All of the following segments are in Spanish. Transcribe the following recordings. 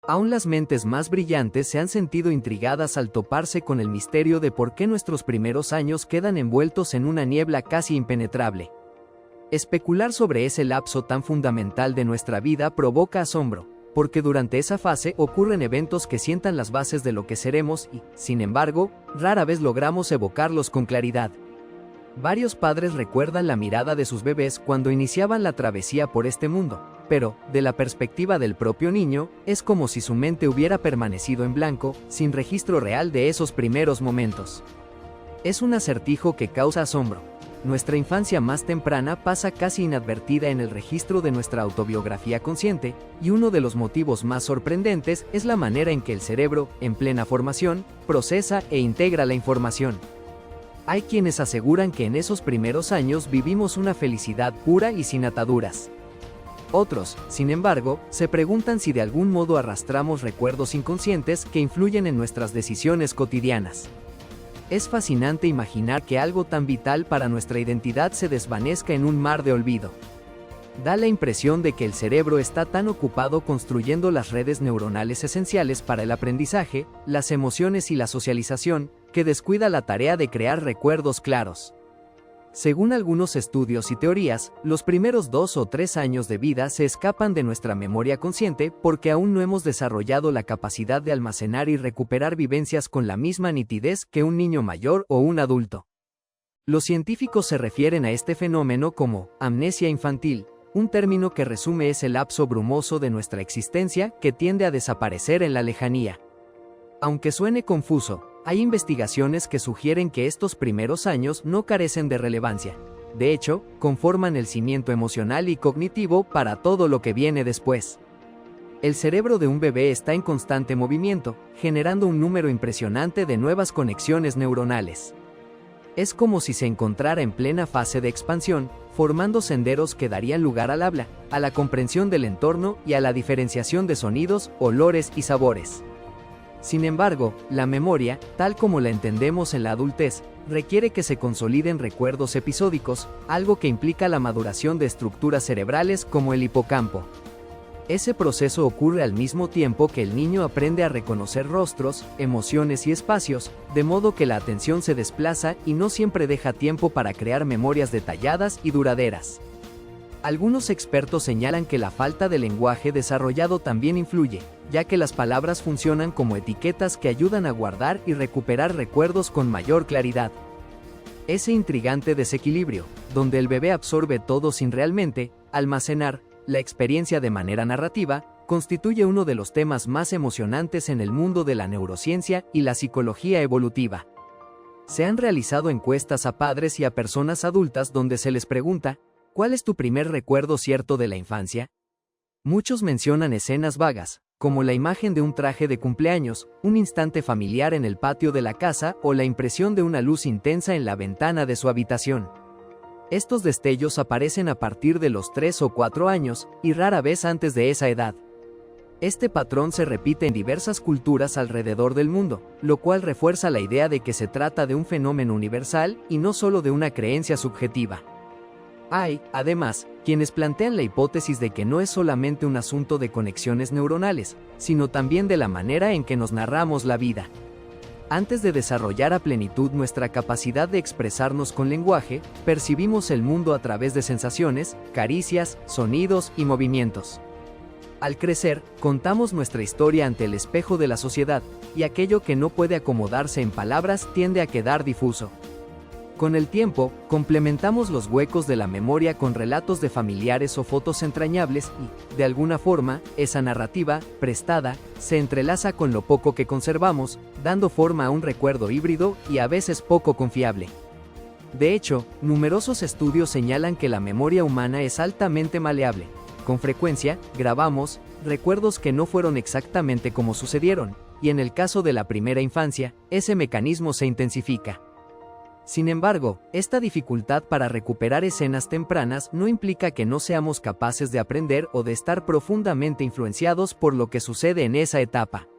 Aún las mentes más brillantes se han sentido intrigadas al toparse con el misterio de por qué nuestros primeros años quedan envueltos en una niebla casi impenetrable. Especular sobre ese lapso tan fundamental de nuestra vida provoca asombro, porque durante esa fase ocurren eventos que sientan las bases de lo que seremos y, sin embargo, rara vez logramos evocarlos con claridad. Varios padres recuerdan la mirada de sus bebés cuando iniciaban la travesía por este mundo, pero, de la perspectiva del propio niño, es como si su mente hubiera permanecido en blanco, sin registro real de esos primeros momentos. Es un acertijo que causa asombro. Nuestra infancia más temprana pasa casi inadvertida en el registro de nuestra autobiografía consciente, y uno de los motivos más sorprendentes es la manera en que el cerebro, en plena formación, procesa e integra la información. Hay quienes aseguran que en esos primeros años vivimos una felicidad pura y sin ataduras. Otros, sin embargo, se preguntan si de algún modo arrastramos recuerdos inconscientes que influyen en nuestras decisiones cotidianas. Es fascinante imaginar que algo tan vital para nuestra identidad se desvanezca en un mar de olvido. Da la impresión de que el cerebro está tan ocupado construyendo las redes neuronales esenciales para el aprendizaje, las emociones y la socialización, que descuida la tarea de crear recuerdos claros. Según algunos estudios y teorías, los primeros 2 o 3 años de vida se escapan de nuestra memoria consciente porque aún no hemos desarrollado la capacidad de almacenar y recuperar vivencias con la misma nitidez que un niño mayor o un adulto. Los científicos se refieren a este fenómeno como amnesia infantil, un término que resume ese lapso brumoso de nuestra existencia que tiende a desaparecer en la lejanía. Aunque suene confuso, hay investigaciones que sugieren que estos primeros años no carecen de relevancia. De hecho, conforman el cimiento emocional y cognitivo para todo lo que viene después. El cerebro de un bebé está en constante movimiento, generando un número impresionante de nuevas conexiones neuronales. Es como si se encontrara en plena fase de expansión, formando senderos que darían lugar al habla, a la comprensión del entorno y a la diferenciación de sonidos, olores y sabores. Sin embargo, la memoria, tal como la entendemos en la adultez, requiere que se consoliden recuerdos episódicos, algo que implica la maduración de estructuras cerebrales como el hipocampo. Ese proceso ocurre al mismo tiempo que el niño aprende a reconocer rostros, emociones y espacios, de modo que la atención se desplaza y no siempre deja tiempo para crear memorias detalladas y duraderas. Algunos expertos señalan que la falta de lenguaje desarrollado también influye, ya que las palabras funcionan como etiquetas que ayudan a guardar y recuperar recuerdos con mayor claridad. Ese intrigante desequilibrio, donde el bebé absorbe todo sin realmente almacenar la experiencia de manera narrativa, constituye uno de los temas más emocionantes en el mundo de la neurociencia y la psicología evolutiva. Se han realizado encuestas a padres y a personas adultas donde se les pregunta, ¿cuál es tu primer recuerdo cierto de la infancia? Muchos mencionan escenas vagas, como la imagen de un traje de cumpleaños, un instante familiar en el patio de la casa o la impresión de una luz intensa en la ventana de su habitación. Estos destellos aparecen a partir de los 3 o 4 años, y rara vez antes de esa edad. Este patrón se repite en diversas culturas alrededor del mundo, lo cual refuerza la idea de que se trata de un fenómeno universal y no solo de una creencia subjetiva. Hay, además, quienes plantean la hipótesis de que no es solamente un asunto de conexiones neuronales, sino también de la manera en que nos narramos la vida. Antes de desarrollar a plenitud nuestra capacidad de expresarnos con lenguaje, percibimos el mundo a través de sensaciones, caricias, sonidos y movimientos. Al crecer, contamos nuestra historia ante el espejo de la sociedad, y aquello que no puede acomodarse en palabras tiende a quedar difuso. Con el tiempo, complementamos los huecos de la memoria con relatos de familiares o fotos entrañables y, de alguna forma, esa narrativa, prestada, se entrelaza con lo poco que conservamos, dando forma a un recuerdo híbrido y a veces poco confiable. De hecho, numerosos estudios señalan que la memoria humana es altamente maleable. Con frecuencia, grabamos recuerdos que no fueron exactamente como sucedieron, y en el caso de la primera infancia, ese mecanismo se intensifica. Sin embargo, esta dificultad para recuperar escenas tempranas no implica que no seamos capaces de aprender o de estar profundamente influenciados por lo que sucede en esa etapa.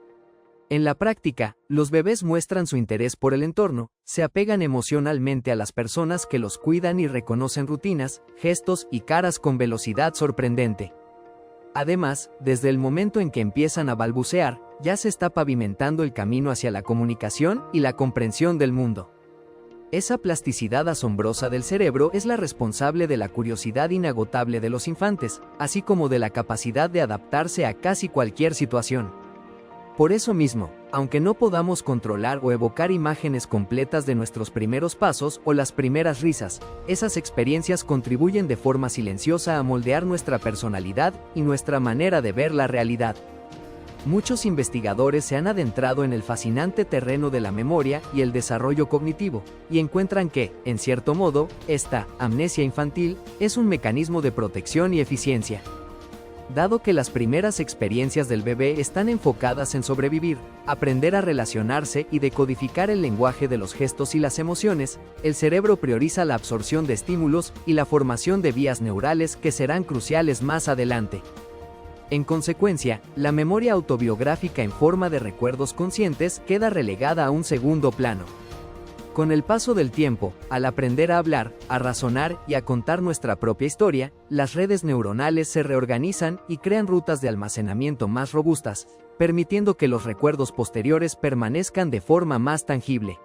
En la práctica, los bebés muestran su interés por el entorno, se apegan emocionalmente a las personas que los cuidan y reconocen rutinas, gestos y caras con velocidad sorprendente. Además, desde el momento en que empiezan a balbucear, ya se está pavimentando el camino hacia la comunicación y la comprensión del mundo. Esa plasticidad asombrosa del cerebro es la responsable de la curiosidad inagotable de los infantes, así como de la capacidad de adaptarse a casi cualquier situación. Por eso mismo, aunque no podamos controlar o evocar imágenes completas de nuestros primeros pasos o las primeras risas, esas experiencias contribuyen de forma silenciosa a moldear nuestra personalidad y nuestra manera de ver la realidad. Muchos investigadores se han adentrado en el fascinante terreno de la memoria y el desarrollo cognitivo, y encuentran que, en cierto modo, esta amnesia infantil es un mecanismo de protección y eficiencia. Dado que las primeras experiencias del bebé están enfocadas en sobrevivir, aprender a relacionarse y decodificar el lenguaje de los gestos y las emociones, el cerebro prioriza la absorción de estímulos y la formación de vías neurales que serán cruciales más adelante. En consecuencia, la memoria autobiográfica en forma de recuerdos conscientes queda relegada a un segundo plano. Con el paso del tiempo, al aprender a hablar, a razonar y a contar nuestra propia historia, las redes neuronales se reorganizan y crean rutas de almacenamiento más robustas, permitiendo que los recuerdos posteriores permanezcan de forma más tangible.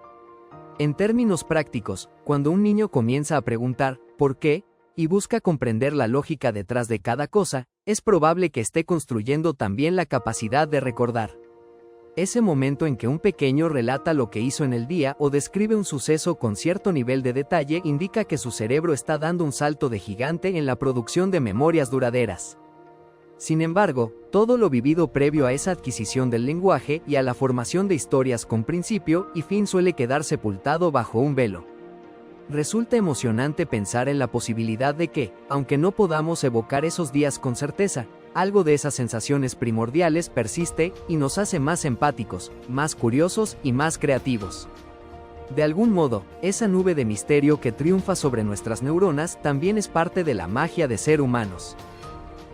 En términos prácticos, cuando un niño comienza a preguntar ¿por qué? Y busca comprender la lógica detrás de cada cosa, es probable que esté construyendo también la capacidad de recordar. Ese momento en que un pequeño relata lo que hizo en el día o describe un suceso con cierto nivel de detalle indica que su cerebro está dando un salto de gigante en la producción de memorias duraderas. Sin embargo, todo lo vivido previo a esa adquisición del lenguaje y a la formación de historias con principio y fin suele quedar sepultado bajo un velo. Resulta emocionante pensar en la posibilidad de que, aunque no podamos evocar esos días con certeza, algo de esas sensaciones primordiales persiste y nos hace más empáticos, más curiosos y más creativos. De algún modo, esa nube de misterio que triunfa sobre nuestras neuronas también es parte de la magia de ser humanos.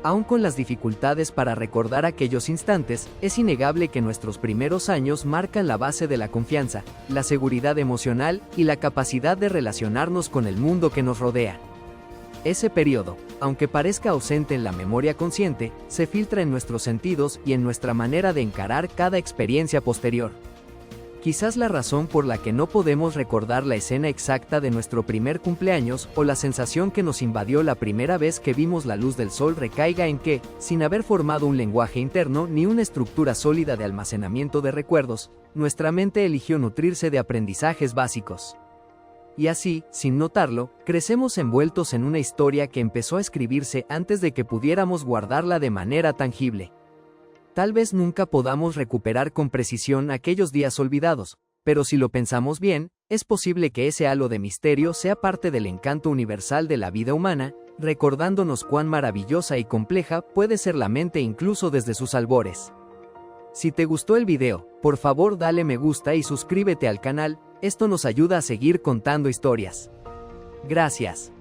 Aun con las dificultades para recordar aquellos instantes, es innegable que nuestros primeros años marcan la base de la confianza, la seguridad emocional y la capacidad de relacionarnos con el mundo que nos rodea. Ese periodo, aunque parezca ausente en la memoria consciente, se filtra en nuestros sentidos y en nuestra manera de encarar cada experiencia posterior. Quizás la razón por la que no podemos recordar la escena exacta de nuestro primer cumpleaños o la sensación que nos invadió la primera vez que vimos la luz del sol recaiga en que, sin haber formado un lenguaje interno ni una estructura sólida de almacenamiento de recuerdos, nuestra mente eligió nutrirse de aprendizajes básicos. Y así, sin notarlo, crecemos envueltos en una historia que empezó a escribirse antes de que pudiéramos guardarla de manera tangible. Tal vez nunca podamos recuperar con precisión aquellos días olvidados, pero si lo pensamos bien, es posible que ese halo de misterio sea parte del encanto universal de la vida humana, recordándonos cuán maravillosa y compleja puede ser la mente incluso desde sus albores. Si te gustó el video, por favor dale me gusta y suscríbete al canal, esto nos ayuda a seguir contando historias. Gracias.